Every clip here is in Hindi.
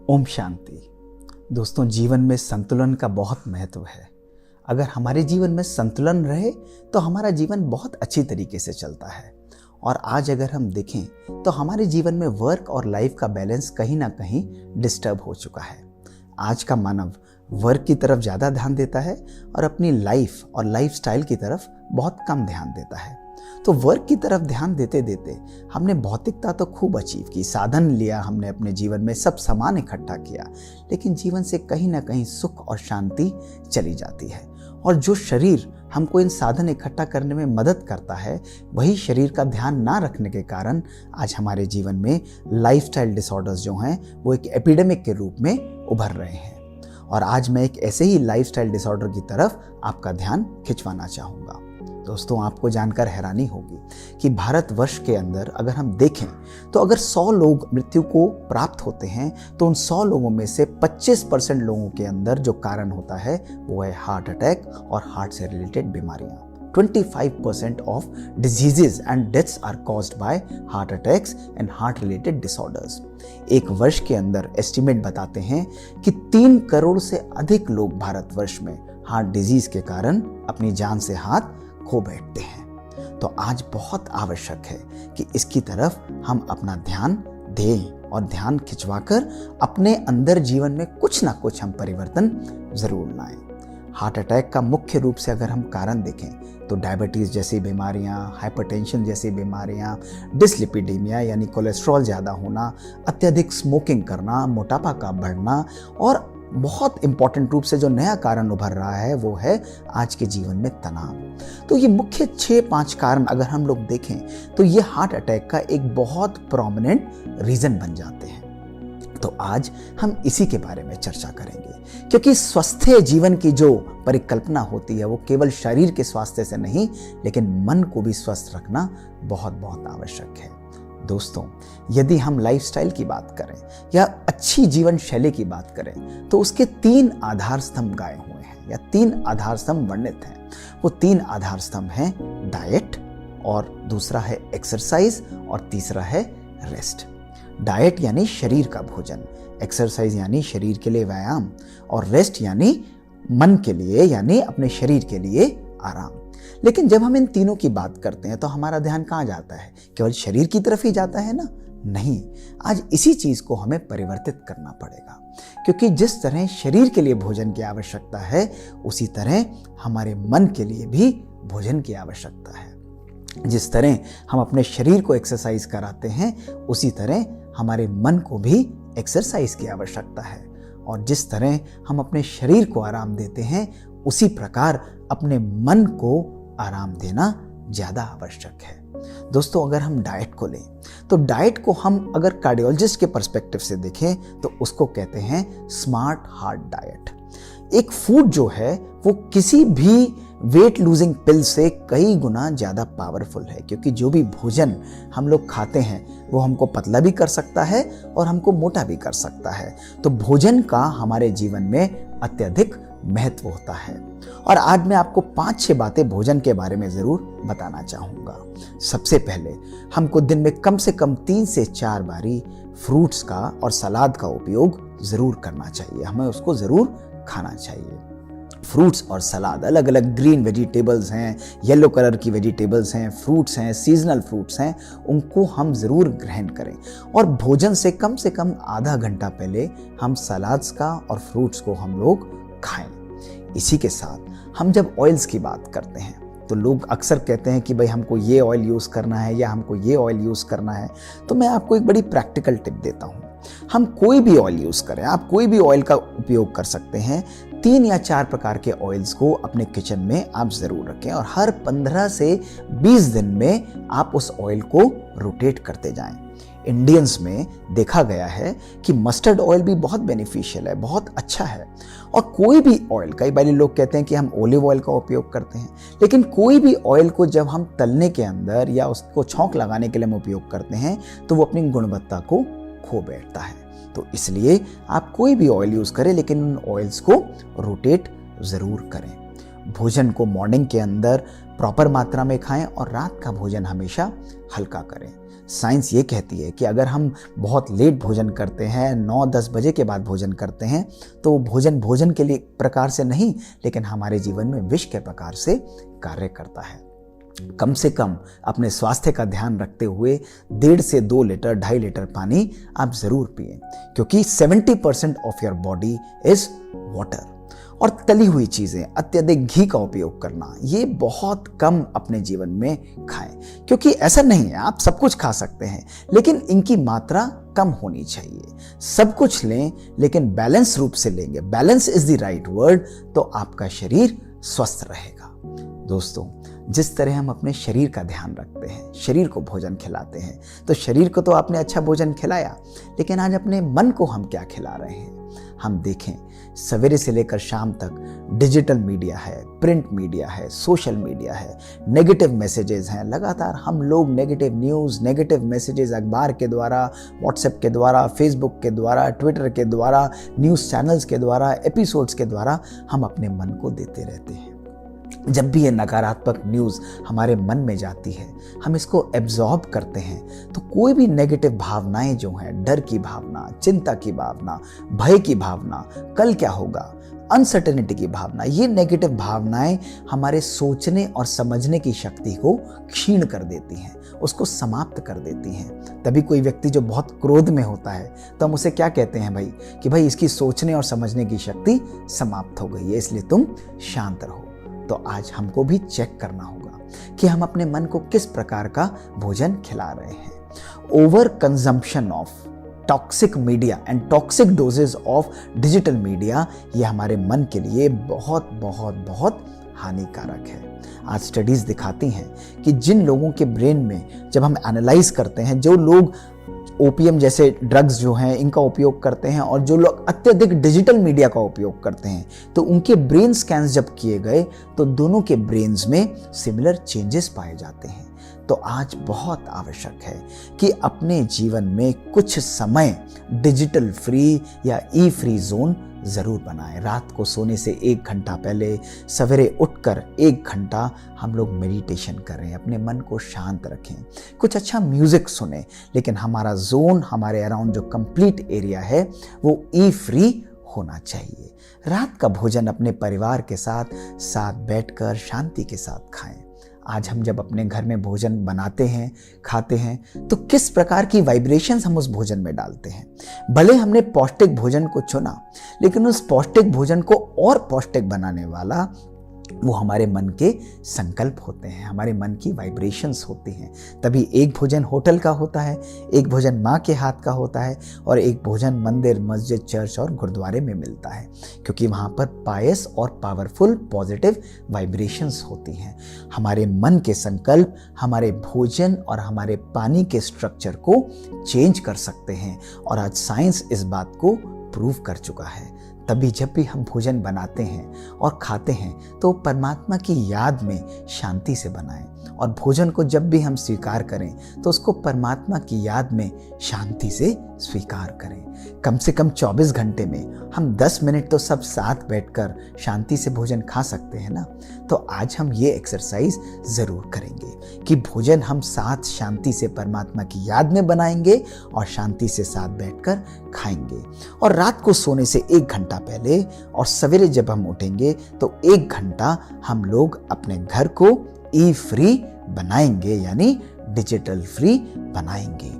ओम शांति। दोस्तों, जीवन में संतुलन का बहुत महत्व है। अगर हमारे जीवन में संतुलन रहे तो हमारा जीवन बहुत अच्छी तरीके से चलता है। और आज अगर हम देखें तो हमारे जीवन में वर्क और लाइफ का बैलेंस कहीं ना कहीं डिस्टर्ब हो चुका है। आज का मानव वर्क की तरफ ज़्यादा ध्यान देता है और अपनी लाइफ और लाइफस्टाइल की तरफ बहुत कम ध्यान देता है। तो वर्क की तरफ ध्यान देते देते हमने भौतिकता तो खूब अचीव की, साधन लिया, हमने अपने जीवन में सब सामान इकट्ठा किया, लेकिन जीवन से कहीं ना कहीं सुख और शांति चली जाती है। और जो शरीर हमको इन साधन इकट्ठा करने में मदद करता है, वही शरीर का ध्यान ना रखने के कारण आज हमारे जीवन में लाइफस्टाइल डिसऑर्डर्स जो हैं वो एक एपिडेमिक के रूप में उभर रहे हैं। और आज मैं एक ऐसे ही लाइफस्टाइल डिसऑर्डर की तरफ आपका ध्यान खिंचवाना चाहूँगा। दोस्तों, आपको जानकर हैरानी होगी कि भारतवर्ष के अंदर अगर हम देखें तो अगर 100 लोग मृत्यु को प्राप्त होते हैं तो उन 100 लोगों में से 25% लोगों के अंदर जो कारण होता है वो है हार्ट अटैक और हार्ट से रिलेटेड बीमारियां। 25% of diseases and deaths are caused by heart attacks and heart related disorders. एक वर्ष के अंदर एस्टिमेट बताते हैं कि 3 करोड़ से अधिक लोग भारतवर्ष में हार्ट डिजीज के कारण अपनी जान से हाथ खो बैठते हैं। तो आज बहुत आवश्यक है कि इसकी तरफ हम अपना ध्यान दें और ध्यान खिंचवाकर अपने अंदर जीवन में कुछ ना कुछ हम परिवर्तन जरूर लाएं। हार्ट अटैक का मुख्य रूप से अगर हम कारण देखें तो डायबिटीज जैसी बीमारियां, हाइपरटेंशन जैसी बीमारियां, डिसलिपिडीमिया यानी कोलेस्ट्रॉल ज़्यादा होना, अत्यधिक स्मोकिंग करना, मोटापा का बढ़ना, और बहुत इंपॉर्टेंट रूप से जो नया कारण उभर रहा है वो है आज के जीवन में तनाव। तो ये मुख्य 6-5 कारण अगर हम लोग देखें तो ये हार्ट अटैक का एक बहुत प्रोमिनेंट रीजन बन जाते हैं। तो आज हम इसी के बारे में चर्चा करेंगे, क्योंकि स्वस्थ जीवन की जो परिकल्पना होती है वो केवल शरीर के स्वास्थ्य से नहीं लेकिन मन को भी स्वस्थ रखना बहुत बहुत आवश्यक है। दोस्तों, यदि हम लाइफस्टाइल की बात करें या अच्छी जीवन शैली की बात करें तो उसके 3 आधार स्तंभ गाए हुए हैं या 3 आधार स्तंभ वर्णित हैं। वो 3 आधार स्तंभ हैं डाइट, और दूसरा है एक्सरसाइज, और तीसरा है रेस्ट। डाइट यानी शरीर का भोजन, एक्सरसाइज यानी शरीर के लिए व्यायाम, और रेस्ट यानी मन के लिए यानी अपने शरीर के लिए आराम। लेकिन जब हम इन तीनों की बात करते हैं तो हमारा ध्यान कहाँ जाता है? केवल शरीर की तरफ ही जाता है ना? नहीं, आज इसी चीज को हमें परिवर्तित करना पड़ेगा, क्योंकि जिस तरह शरीर के लिए भोजन की आवश्यकता है उसी तरह हमारे मन के लिए भी भोजन की आवश्यकता है। जिस तरह हम अपने शरीर को एक्सरसाइज कराते हैं उसी तरह हमारे मन को भी एक्सरसाइज की आवश्यकता है, और जिस तरह हम अपने शरीर को आराम देते हैं उसी प्रकार अपने मन को आराम देना ज़्यादा आवश्यक है। दोस्तों, अगर हम डाइट को लें तो डाइट को हम अगर कार्डियोलॉजिस्ट के पर्सपेक्टिव से देखें तो उसको कहते हैं स्मार्ट हार्ट डाइट। एक फूड जो है वो किसी भी वेट लूजिंग पिल से कई गुना ज़्यादा पावरफुल है, क्योंकि जो भी भोजन हम लोग खाते हैं वो हमको पतला भी कर सकता है और हमको मोटा भी कर सकता है। तो भोजन का हमारे जीवन में अत्यधिक महत्व होता है। और आज मैं आपको 5-6 बातें भोजन के बारे में ज़रूर बताना चाहूँगा। सबसे पहले हमको दिन में कम से कम 3 से 4 बारी फ्रूट्स का और सलाद का उपयोग ज़रूर करना चाहिए, हमें उसको ज़रूर खाना चाहिए। फ्रूट्स और सलाद, अलग अलग ग्रीन वेजिटेबल्स हैं, येलो कलर की वेजिटेबल्स हैं, फ्रूट्स हैं, सीजनल फ्रूट्स हैं, उनको हम ज़रूर ग्रहण करें। और भोजन से कम आधा घंटा पहले हम सलाद्स का और फ्रूट्स को हम लोग खाएं। इसी के साथ हम जब ऑयल्स की बात करते हैं तो लोग अक्सर कहते हैं कि भाई हमको ये ऑयल यूज़ करना है या हमको ये ऑयल यूज़ करना है। तो मैं आपको एक बड़ी प्रैक्टिकल टिप देता हूँ। हम कोई भी ऑयल यूज़ करें, आप कोई भी ऑयल का उपयोग कर सकते हैं। 3 या 4 प्रकार के ऑयल्स को अपने किचन में आप ज़रूर रखें और हर 15 से 20 दिन में आप उस ऑयल को रोटेट करते जाएं। इंडियंस में देखा गया है कि मस्टर्ड ऑयल भी बहुत बेनिफिशियल है, बहुत अच्छा है। और कोई भी ऑयल, कई बार लोग कहते हैं कि हम ओलिव ऑयल का उपयोग करते हैं, लेकिन कोई भी ऑयल को जब हम तलने के अंदर या उसको छौंक लगाने के लिए हम उपयोग करते हैं तो वो अपनी गुणवत्ता को खो बैठता है। तो इसलिए आप कोई भी ऑयल यूज़ करें लेकिन उन ऑयल्स को रोटेट ज़रूर करें। भोजन को मॉर्निंग के अंदर प्रॉपर मात्रा में खाएं और रात का भोजन हमेशा हल्का करें। साइंस ये कहती है कि अगर हम बहुत लेट भोजन करते हैं, 9-10 बजे के बाद भोजन करते हैं, तो वो भोजन के लिए प्रकार से नहीं, लेकिन हमारे जीवन में विष के प्रकार से कार्य करता है। कम से कम अपने स्वास्थ्य का ध्यान रखते हुए 1.5 से 2 लीटर, 2.5 लीटर पानी आप जरूर पिएं, क्योंकि 70% of your body is water. और तली हुई चीज़ें, अत्यधिक घी का उपयोग करना, ये बहुत कम अपने जीवन में खाएं, क्योंकि ऐसा नहीं है, आप सब कुछ खा सकते हैं, लेकिन इनकी मात्रा कम होनी चाहिए। सब कुछ लें, लेकिन बैलेंस रूप से लेंगे, balance is the right word, तो आपका शरीर स्वस्थ रहेगा। दोस्तों, जिस तरह हम अपने शरीर का ध्यान रखते हैं, शरीर को भोजन खिलाते हैं, तो शरीर को तो आपने अच्छा भोजन खिलाया, लेकिन आज अपने मन को हम क्या खिला रहे हैं? हम देखें, सवेरे से लेकर शाम तक डिजिटल मीडिया है, प्रिंट मीडिया है, सोशल मीडिया है, नेगेटिव मैसेजेस हैं। लगातार हम लोग नेगेटिव न्यूज़, नेगेटिव मैसेजेस अखबार के द्वारा, व्हाट्सएप के द्वारा, फेसबुक के द्वारा, ट्विटर के द्वारा, न्यूज़ चैनल्स के द्वारा, एपिसोड्स के द्वारा हम अपने मन को देते रहते हैं। जब भी ये नकारात्मक न्यूज़ हमारे मन में जाती है, हम इसको एब्जॉर्ब करते हैं, तो कोई भी नेगेटिव भावनाएं जो हैं, डर की भावना, चिंता की भावना, भय की भावना, कल क्या होगा, अनसर्टेनिटी की भावना, ये नेगेटिव भावनाएं हमारे सोचने और समझने की शक्ति को क्षीण कर देती हैं, उसको समाप्त कर देती हैं। तभी कोई व्यक्ति जो बहुत क्रोध में होता है, तो हम उसे क्या कहते हैं भाई, कि भाई इसकी सोचने और समझने की शक्ति समाप्त हो गई है, इसलिए तुम शांत रहो। तो आज हमको भी चेक करना होगा कि हम अपने मन को किस प्रकार का भोजन खिला रहे हैं। Over consumption of toxic media and toxic doses of digital media, ये हमारे मन के लिए बहुत बहुत बहुत हानिकारक है। आज स्टडीज दिखाती हैं कि जिन लोगों के ब्रेन में, जब हम एनालाइज करते हैं, जो लोग ओपीएम जैसे ड्रग्स जो हैं इनका उपयोग करते हैं और जो लोग अत्यधिक डिजिटल मीडिया का उपयोग करते हैं, तो उनके ब्रेन स्कैन्स जब किए गए तो दोनों के ब्रेन्स में सिमिलर चेंजेस पाए जाते हैं। तो आज बहुत आवश्यक है कि अपने जीवन में कुछ समय डिजिटल फ्री या ई फ्री जोन ज़रूर बनाएं। रात को सोने से 1 घंटा पहले, सवेरे उठकर 1 घंटा हम लोग मेडिटेशन करें, अपने मन को शांत रखें, कुछ अच्छा म्यूज़िक सुने, लेकिन हमारा जोन, हमारे अराउंड जो कंप्लीट एरिया है, वो ई फ्री होना चाहिए। रात का भोजन अपने परिवार के साथ बैठकर शांति के साथ खाएं। आज हम जब अपने घर में भोजन बनाते हैं, खाते हैं, तो किस प्रकार की वाइब्रेशंस हम उस भोजन में डालते हैं। भले हमने पौष्टिक भोजन को चुना, लेकिन उस पौष्टिक भोजन को और पौष्टिक बनाने वाला वो हमारे मन के संकल्प होते हैं, हमारे मन की वाइब्रेशंस होती हैं। तभी एक भोजन होटल का होता है, एक भोजन माँ के हाथ का होता है, और एक भोजन मंदिर, मस्जिद, चर्च और गुरुद्वारे में मिलता है, क्योंकि वहाँ पर पायस और पावरफुल पॉजिटिव वाइब्रेशंस होती हैं। हमारे मन के संकल्प हमारे भोजन और हमारे पानी के स्ट्रक्चर को चेंज कर सकते हैं, और आज साइंस इस बात को प्रूव कर चुका है। तभी जब भी हम भोजन बनाते हैं और खाते हैं, तो परमात्मा की याद में शांति से बनाएं, और भोजन को जब भी हम स्वीकार करें तो उसको परमात्मा की याद में शांति से स्वीकार करें। कम से कम 24 घंटे में हम 10 मिनट तो सब साथ बैठकर शांति से भोजन खा सकते हैं ना। तो आज हम ये एक्सरसाइज ज़रूर करेंगे कि भोजन हम साथ शांति से परमात्मा की याद में बनाएंगे और शांति से साथ बैठकर खाएंगे। और रात को सोने से 1 घंटा पहले और सवेरे जब हम उठेंगे तो 1 घंटा हम लोग अपने घर को ई फ्री बनाएंगे, यानी डिजिटल फ्री बनाएंगे।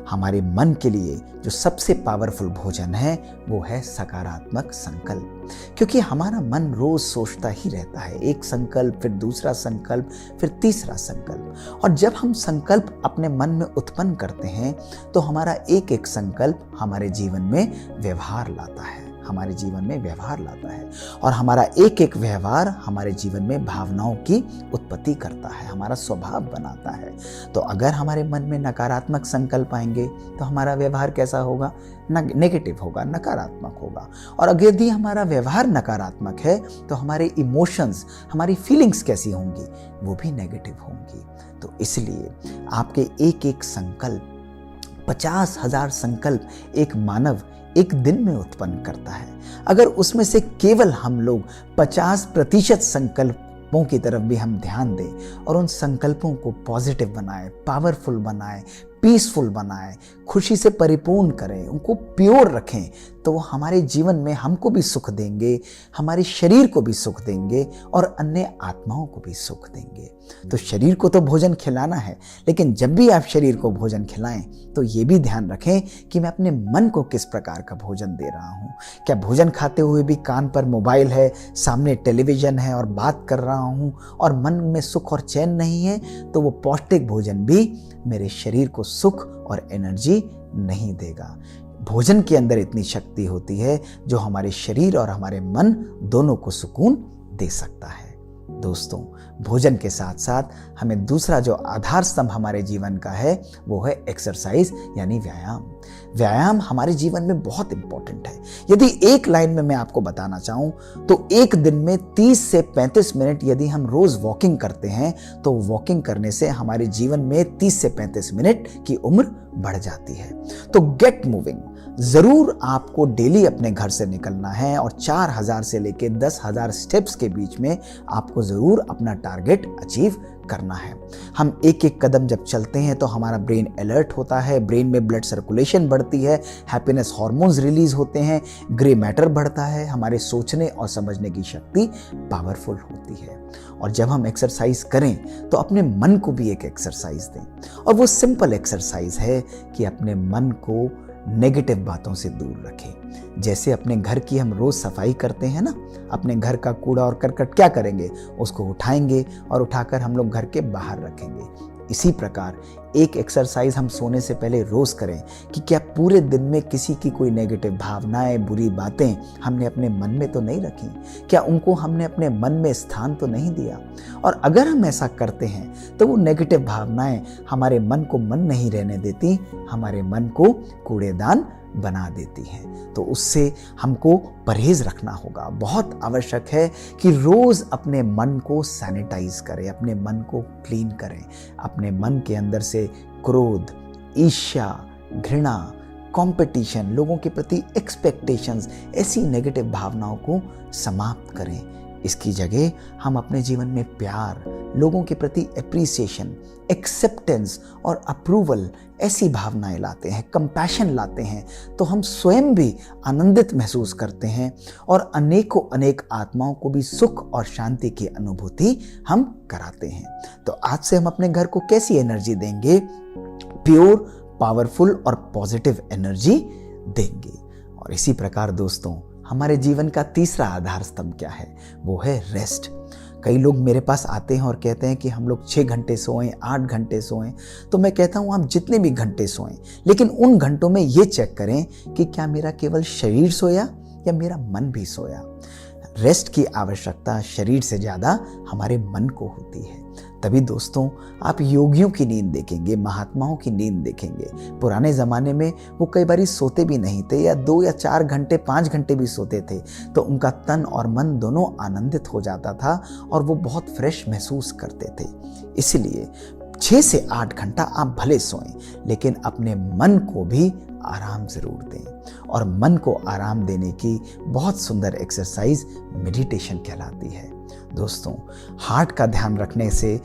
हमारे मन के लिए जो सबसे पावरफुल भोजन है वो है सकारात्मक संकल्प, क्योंकि हमारा मन रोज सोचता ही रहता है, एक संकल्प, फिर दूसरा संकल्प, फिर तीसरा संकल्प। और जब हम संकल्प अपने मन में उत्पन्न करते हैं तो हमारा एक एक संकल्प हमारे जीवन में व्यवहार लाता है, हमारे जीवन में व्यवहार लाता है, और हमारा एक एक व्यवहार हमारे जीवन में भावनाओं की उत्पत्ति करता है, हमारा स्वभाव बनाता है। तो अगर हमारे मन में नकारात्मक संकल्प आएंगे तो हमारा व्यवहार कैसा होगा? नेगेटिव होगा, नकारात्मक होगा। और अगर यदि हमारा व्यवहार नकारात्मक है तो हमारे इमोशंस, हमारी फीलिंग्स कैसी होंगी? वो भी नेगेटिव होंगी। तो इसलिए आपके एक एक संकल्प, 50,000 संकल्प एक मानव एक दिन में उत्पन्न करता है। अगर उसमें से केवल हम लोग 50% संकल्पों की तरफ भी हम ध्यान दें और उन संकल्पों को पॉजिटिव बनाएं, पावरफुल बनाएं, पीसफुल बनाएं, खुशी से परिपूर्ण करें, उनको प्योर रखें, तो वो हमारे जीवन में हमको भी सुख देंगे, हमारे शरीर को भी सुख देंगे और अन्य आत्माओं को भी सुख देंगे। तो शरीर को तो भोजन खिलाना है, लेकिन जब भी आप शरीर को भोजन खिलाएं तो ये भी ध्यान रखें कि मैं अपने मन को किस प्रकार का भोजन दे रहा हूँ। क्या भोजन खाते हुए भी कान पर मोबाइल है, सामने टेलीविज़न है और बात कर रहा हूँ और मन में सुख और चैन नहीं है, तो वो पौष्टिक भोजन भी मेरे शरीर को सुख और एनर्जी नहीं देगा। भोजन के अंदर इतनी शक्ति होती है जो हमारे शरीर और हमारे मन दोनों को सुकून दे सकता है। दोस्तों, भोजन के साथ साथ हमें दूसरा जो आधार स्तंभ हमारे जीवन का है वो है एक्सरसाइज यानी व्यायाम। व्यायाम हमारे जीवन में बहुत इंपॉर्टेंट है। यदि एक लाइन में मैं आपको बताना चाहूं तो एक दिन में 30 से 35 मिनट यदि हम रोज वॉकिंग करते हैं तो वॉकिंग करने से हमारे जीवन में 30 से 35 मिनट की उम्र बढ़ जाती है। तो गेट मूविंग। जरूर आपको डेली अपने घर से निकलना है और 4000 से लेकर 10,000 स्टेप्स के बीच में आपको जरूर अपना टारगेट अचीव करना है। हम एक एक कदम जब चलते हैं तो हमारा ब्रेन अलर्ट होता है, ब्रेन में ब्लड सर्कुलेशन बढ़ती है, हैप्पीनेस हार्मोन्स रिलीज होते हैं, ग्रे मैटर बढ़ता है, हमारे सोचने और समझने की शक्ति पावरफुल होती है। और जब हम एक्सरसाइज करें तो अपने मन को भी एक एक्सरसाइज दें, और वो सिंपल एक्सरसाइज है कि अपने मन को नेगेटिव बातों से दूर रखें। जैसे अपने घर की हम रोज सफाई करते हैं ना, अपने घर का कूड़ा और करकट क्या करेंगे, उसको उठाएंगे और उठाकर हम लोग घर के बाहर रखेंगे। इसी प्रकार एक एक्सरसाइज हम सोने से पहले रोज करें कि क्या पूरे दिन में किसी की कोई नेगेटिव भावनाएं, बुरी बातें हमने अपने मन में तो नहीं रखी, क्या उनको हमने अपने मन में स्थान तो नहीं दिया। और अगर हम ऐसा करते हैं तो वो नेगेटिव भावनाएं हमारे मन को मन नहीं रहने देती, हमारे मन को कूड़ेदान बना देती हैं। तो उससे हमको परहेज रखना होगा। बहुत आवश्यक है कि रोज अपने मन को सैनिटाइज करें, अपने मन को क्लीन करें, अपने मन के अंदर से क्रोध, ईर्ष्या, घृणा, कंपटीशन, लोगों के प्रति एक्सपेक्टेशंस, ऐसी नेगेटिव भावनाओं को समाप्त करें। इसकी जगह हम अपने जीवन में प्यार, लोगों के प्रति एप्रिसिएशन, एक्सेप्टेंस और अप्रूवल, ऐसी भावनाएं लाते हैं, कंपैशन लाते हैं, तो हम स्वयं भी आनंदित महसूस करते हैं और अनेकों अनेक आत्माओं को भी सुख और शांति की अनुभूति हम कराते हैं। तो आज से हम अपने घर को कैसी एनर्जी देंगे? प्योर, पावरफुल और पॉजिटिव एनर्जी देंगे। और इसी प्रकार दोस्तों, हमारे जीवन का तीसरा आधार स्तंभ क्या है? वो है रेस्ट। कई लोग मेरे पास आते हैं और कहते हैं कि हम लोग 6 घंटे सोएं, 8 घंटे सोएं। तो मैं कहता हूं आप जितने भी घंटे सोएं, लेकिन उन घंटों में ये चेक करें कि क्या मेरा केवल शरीर सोया या मेरा मन भी सोया। रेस्ट की आवश्यकता शरीर से ज़्यादा हमारे मन को होती है। तभी दोस्तों आप योगियों की नींद देखेंगे, महात्माओं की नींद देखेंगे। पुराने ज़माने में वो कई बारी सोते भी नहीं थे, या 2 या 4 घंटे 5 घंटे भी सोते थे, तो उनका तन और मन दोनों आनंदित हो जाता था और वो बहुत फ्रेश महसूस करते थे। इसलिए 6 से 8 घंटा आप भले सोएं, लेकिन अपने मन को भी आराम ज़रूर दें। और मन को आराम देने की बहुत सुंदर एक्सरसाइज मेडिटेशन कहलाती है। दोस्तों, हार्ट का ध्यान रखने से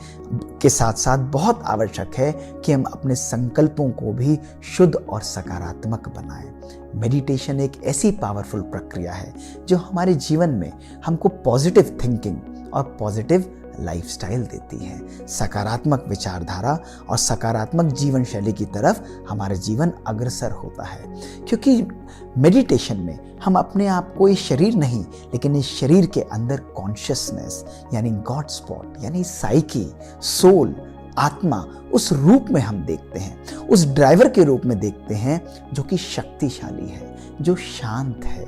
के साथ साथ बहुत आवश्यक है कि हम अपने संकल्पों को भी शुद्ध और सकारात्मक बनाएं। मेडिटेशन एक ऐसी पावरफुल प्रक्रिया है जो हमारे जीवन में हमको पॉजिटिव थिंकिंग और पॉजिटिव लाइफस्टाइल देती है, सकारात्मक विचारधारा और सकारात्मक जीवन शैली की तरफ हमारा जीवन अग्रसर होता है। क्योंकि मेडिटेशन में हम अपने आप को इस शरीर नहीं, लेकिन इस शरीर के अंदर कॉन्शियसनेस यानी गॉड स्पॉट यानी साइकी, सोल, आत्मा, उस रूप में हम देखते हैं, उस ड्राइवर के रूप में देखते हैं जो कि शक्तिशाली है, जो शांत है,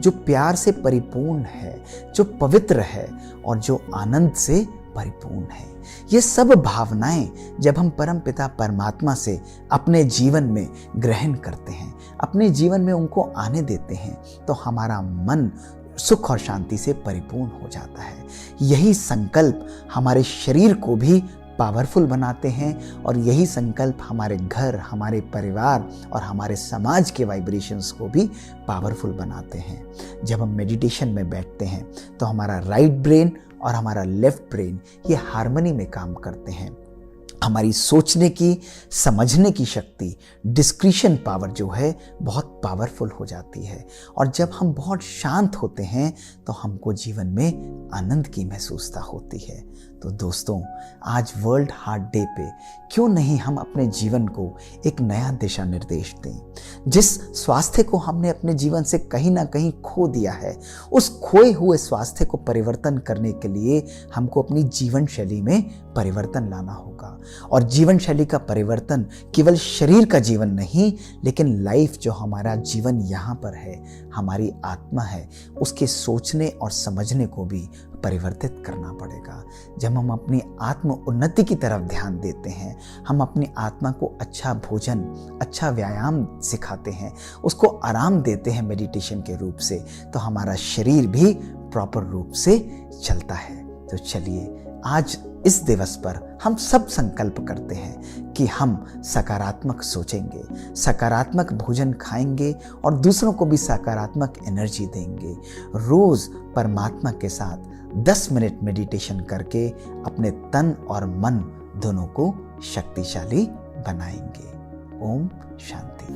जो प्यार से परिपूर्ण है, जो पवित्र है और जो आनंद से परिपूर्ण है। ये सब भावनाएं जब हम परमपिता परमात्मा से अपने जीवन में ग्रहण करते हैं, अपने जीवन में उनको आने देते हैं, तो हमारा मन सुख और शांति से परिपूर्ण हो जाता है। यही संकल्प हमारे शरीर को भी पावरफुल बनाते हैं और यही संकल्प हमारे घर, हमारे परिवार और हमारे समाज के वाइब्रेशंस को भी पावरफुल बनाते हैं। जब हम मेडिटेशन में बैठते हैं तो हमारा राइट ब्रेन और हमारा लेफ्ट ब्रेन ये हार्मनी में काम करते हैं। हमारी सोचने की, समझने की शक्ति, डिस्क्रिशन पावर जो है बहुत पावरफुल हो जाती है। और जब हम बहुत शांत होते हैं तो हमको जीवन में आनंद की महसूसता होती है। तो दोस्तों, आज वर्ल्ड हार्ट डे पे क्यों नहीं हम अपने जीवन को एक नया दिशा निर्देश दें। जिस स्वास्थ्य को हमने अपने जीवन से कहीं ना कहीं खो दिया है, उस खोए हुए स्वास्थ्य को परिवर्तन करने के लिए हमको अपनी जीवन शैली में परिवर्तन लाना होगा। और जीवन शैली का परिवर्तन केवल शरीर का जीवन नहीं, लेकिन लाइफ जो हमारा जीवन यहाँ पर है, हमारी आत्मा है, उसके सोचने और समझने को भी परिवर्तित करना पड़ेगा। जब हम अपनी आत्म उन्नति की तरफ ध्यान देते हैं, हम अपनी आत्मा को अच्छा भोजन, अच्छा व्यायाम सिखाते हैं, उसको आराम देते हैं मेडिटेशन के रूप से, तो हमारा शरीर भी प्रॉपर रूप से चलता है। तो चलिए आज इस दिवस पर हम सब संकल्प करते हैं कि हम सकारात्मक सोचेंगे, सकारात्मक भोजन खाएंगे और दूसरों को भी सकारात्मक एनर्जी देंगे। रोज परमात्मा के साथ 10 मिनट मेडिटेशन करके अपने तन और मन दोनों को शक्तिशाली बनाएंगे। ओम शांति।